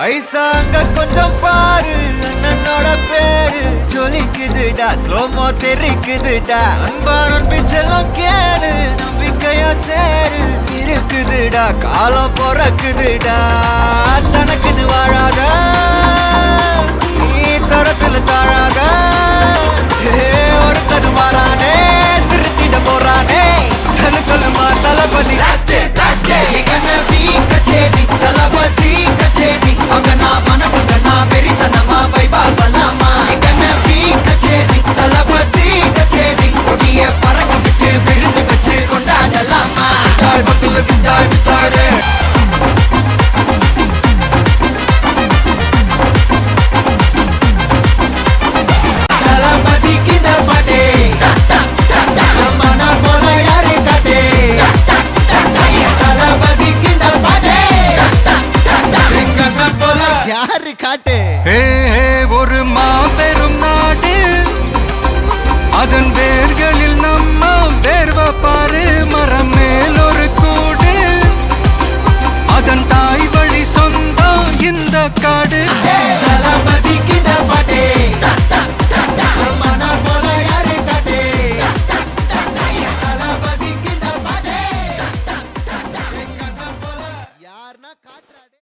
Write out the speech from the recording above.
ஐசாங்க கொஞ்சம் பாரு அண்ணனோட பேரு ஜொலிக்குதுடா ஸ்லோமோ தெரிக்குதுடா அன்பானன் பிச்செல்லாம் கேளு நம்பிக்கையா சேரு இருக்குதுடா காலம் பொறக்குதுடா தனக்குன்னு வாழாத நீ தரத்துல தாழாத ஒருத்தது மாறானே திருட்டிட போறானே தலுக்கலுமா தளபதி தளபதி கச்சேரி அங்கனா மனசுங்கனா வெறித்தனமா வைபா பலாமா எங்கனவி கச்சேரி தளபதி கச்சேரி கொடிய பறக்க விட்டு விருந்து வச்சு கொண்டாடலாமா விட்டாய் பக்கத்துல விட்டாய் விட்டாரு ஒரு மாபெரும் நாடு அதன் வேர்களில் நம்ம வேர்வ பாரு மரம் மேல் ஒரு கூடு அதன் தாய் வழி சொந்தம் இந்த காடு